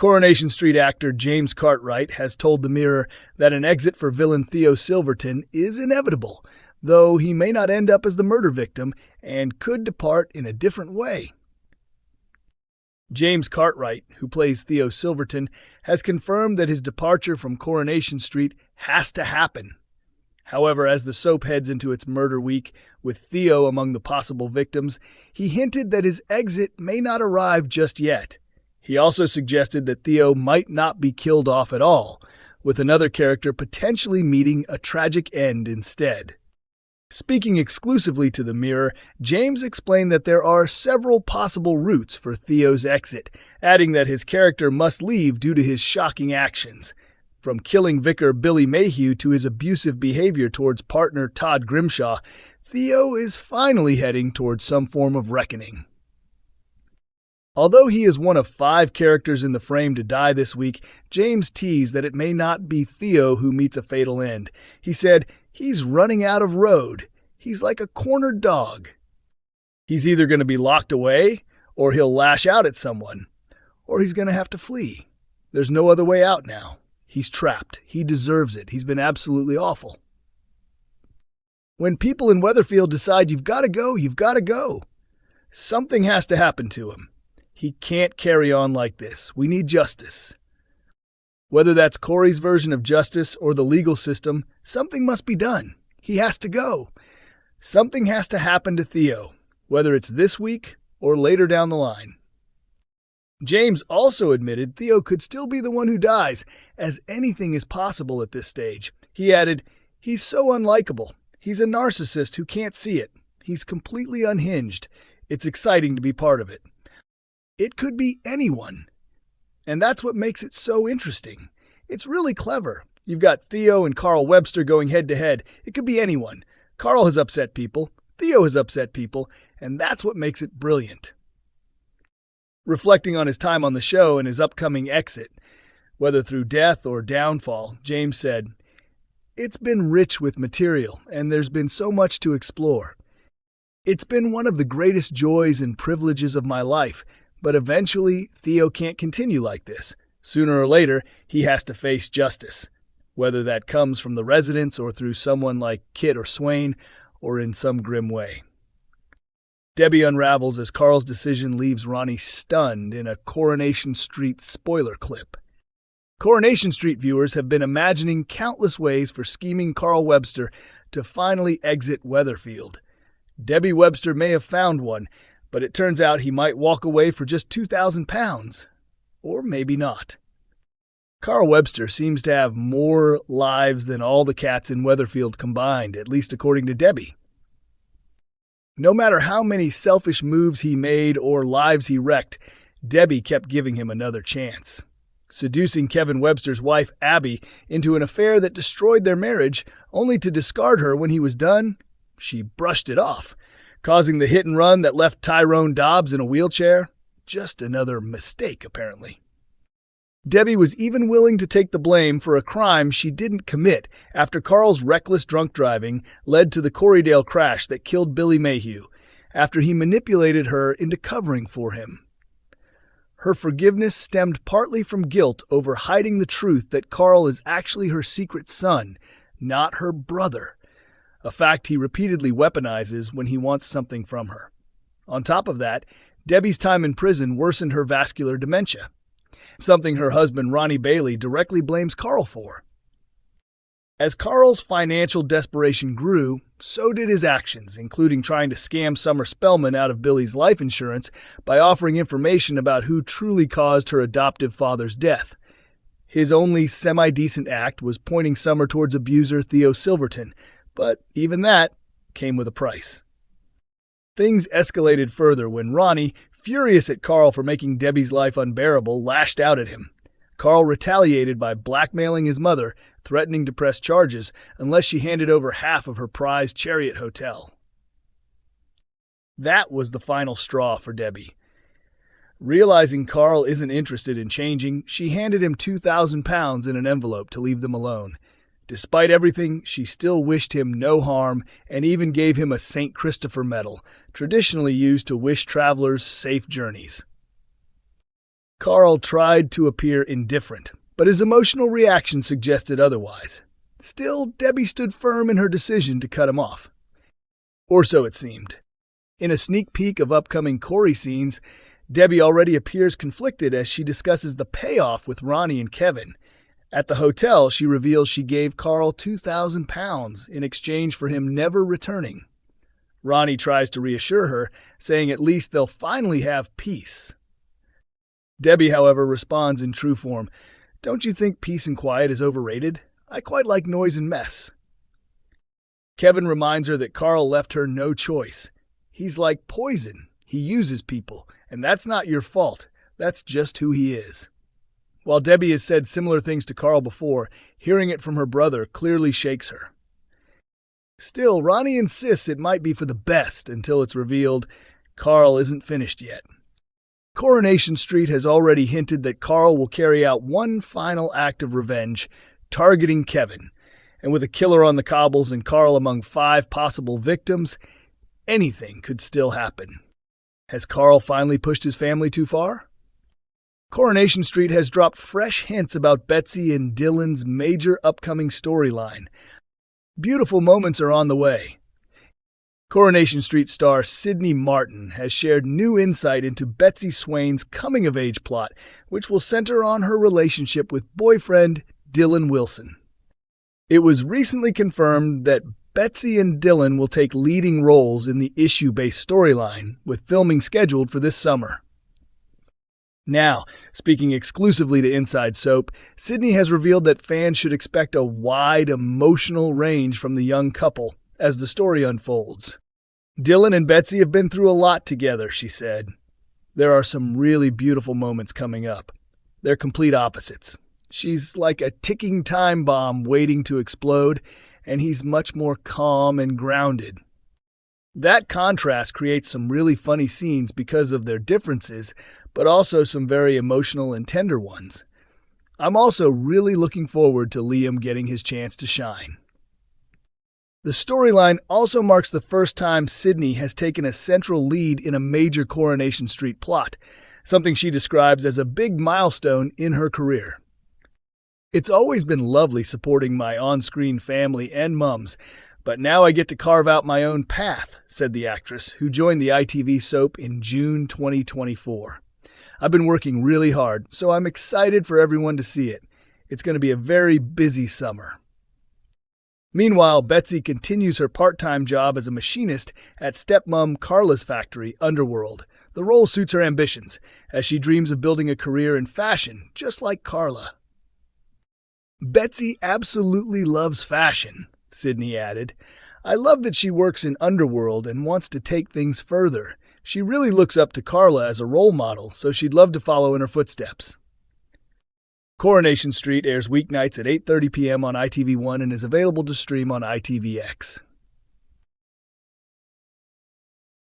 Coronation Street actor James Cartwright has told the Mirror that an exit for villain Theo Silverton is inevitable, though he may not end up as the murder victim and could depart in a different way. James Cartwright, who plays Theo Silverton, has confirmed that his departure from Coronation Street has to happen. However, as the soap heads into its murder week, with Theo among the possible victims, he hinted that his exit may not arrive just yet. He also suggested that Theo might not be killed off at all, with another character potentially meeting a tragic end instead. Speaking exclusively to the Mirror, James explained that there are several possible routes for Theo's exit, adding that his character must leave due to his shocking actions. From killing vicar Billy Mayhew to his abusive behavior towards partner Todd Grimshaw, Theo is finally heading towards some form of reckoning. Although he is one of 5 characters in the frame to die this week, James teased that it may not be Theo who meets a fatal end. He said, "He's running out of road. He's like a cornered dog. He's either going to be locked away, or he'll lash out at someone, or he's going to have to flee. There's no other way out now. He's trapped. He deserves it. He's been absolutely awful." When people in Weatherfield decide you've got to go, you've got to go. Something has to happen to him. He can't carry on like this. We need justice. Whether that's Corrie's version of justice or the legal system, something must be done. He has to go. Something has to happen to Theo, whether it's this week or later down the line. James also admitted Theo could still be the one who dies, as anything is possible at this stage. He added, "He's so unlikable. He's a narcissist who can't see it. He's completely unhinged. It's exciting to be part of it." It could be anyone. And that's what makes it so interesting. It's really clever. You've got Theo and Carl Webster going head-to-head. It could be anyone. Carl has upset people. Theo has upset people. And that's what makes it brilliant. Reflecting on his time on the show and his upcoming exit, whether through death or downfall, James said, "It's been rich with material, and there's been so much to explore. It's been one of the greatest joys and privileges of my life, but eventually Theo can't continue like this. Sooner or later, he has to face justice, whether that comes from the residents or through someone like Kit or Swain, or in some grim way." Debbie unravels as Carl's decision leaves Ronnie stunned in a Coronation Street spoiler clip. Coronation Street viewers have been imagining countless ways for scheming Carl Webster to finally exit Weatherfield. Debbie Webster may have found one, but it turns out he might walk away for just £2,000. Or maybe not. Carl Webster seems to have more lives than all the cats in Weatherfield combined, at least according to Debbie. No matter how many selfish moves he made or lives he wrecked, Debbie kept giving him another chance. Seducing Kevin Webster's wife, Abby, into an affair that destroyed their marriage, only to discard her when he was done, she brushed it off, causing the hit and run that left Tyrone Dobbs in a wheelchair. Just another mistake, apparently. Debbie was even willing to take the blame for a crime she didn't commit after Carl's reckless drunk driving led to the Corriedale crash that killed Billy Mayhew, after he manipulated her into covering for him. Her forgiveness stemmed partly from guilt over hiding the truth that Carl is actually her secret son, not her brother, a fact he repeatedly weaponizes when he wants something from her. On top of that, Debbie's time in prison worsened her vascular dementia, something her husband Ronnie Bailey directly blames Carl for. As Carl's financial desperation grew, so did his actions, including trying to scam Summer Spellman out of Billy's life insurance by offering information about who truly caused her adoptive father's death. His only semi-decent act was pointing Summer towards abuser Theo Silverton, but even that came with a price. Things escalated further when Ronnie, furious at Carl for making Debbie's life unbearable, lashed out at him. Carl retaliated by blackmailing his mother, threatening to press charges unless she handed over half of her prized Chariot hotel. That was the final straw for Debbie. Realizing Carl isn't interested in changing, she handed him £2,000 in an envelope to leave them alone. Despite everything, she still wished him no harm and even gave him a St. Christopher medal, traditionally used to wish travelers safe journeys. Carl tried to appear indifferent, but his emotional reaction suggested otherwise. Still, Debbie stood firm in her decision to cut him off. Or so it seemed. In a sneak peek of upcoming Corrie scenes, Debbie already appears conflicted as she discusses the payoff with Ronnie and Kevin. At the hotel, she reveals she gave Carl £2,000 in exchange for him never returning. Ronnie tries to reassure her, saying at least they'll finally have peace. Debbie, however, responds in true form. "Don't you think peace and quiet is overrated? I quite like noise and mess." Kevin reminds her that Carl left her no choice. He's like poison. He uses people, and that's not your fault. That's just who he is. While Debbie has said similar things to Carl before, hearing it from her brother clearly shakes her. Still, Ronnie insists it might be for the best until it's revealed Carl isn't finished yet. Coronation Street has already hinted that Carl will carry out one final act of revenge, targeting Kevin. And with a killer on the cobbles and Carl among 5 possible victims, anything could still happen. Has Carl finally pushed his family too far? Coronation Street has dropped fresh hints about Betsy and Dylan's major upcoming storyline. Beautiful moments are on the way. Coronation Street star Sydney Martin has shared new insight into Betsy Swain's coming-of-age plot, which will center on her relationship with boyfriend Dylan Wilson. It was recently confirmed that Betsy and Dylan will take leading roles in the issue-based storyline, with filming scheduled for this summer. Now, speaking exclusively to Inside Soap, Sydney has revealed that fans should expect a wide emotional range from the young couple as the story unfolds. "Dylan and Betsy have been through a lot together," she said. "There are some really beautiful moments coming up. They're complete opposites. She's like a ticking time bomb waiting to explode, and he's much more calm and grounded. That contrast creates some really funny scenes because of their differences, but also some very emotional and tender ones. I'm also really looking forward to Liam getting his chance to shine." The storyline also marks the first time Sydney has taken a central lead in a major Coronation Street plot, something she describes as a big milestone in her career. "It's always been lovely supporting my on-screen family and mums, but now I get to carve out my own path," said the actress, who joined the ITV soap in June 2024. "I've been working really hard, so I'm excited for everyone to see it. It's going to be a very busy summer." Meanwhile, Betsy continues her part-time job as a machinist at stepmom Carla's factory, Underworld. The role suits her ambitions, as she dreams of building a career in fashion, just like Carla. "Betsy absolutely loves fashion," Sydney added. "I love that she works in Underworld and wants to take things further. She really looks up to Carla as a role model, so she'd love to follow in her footsteps." Coronation Street airs weeknights at 8:30 p.m. on ITV1 and is available to stream on ITVX.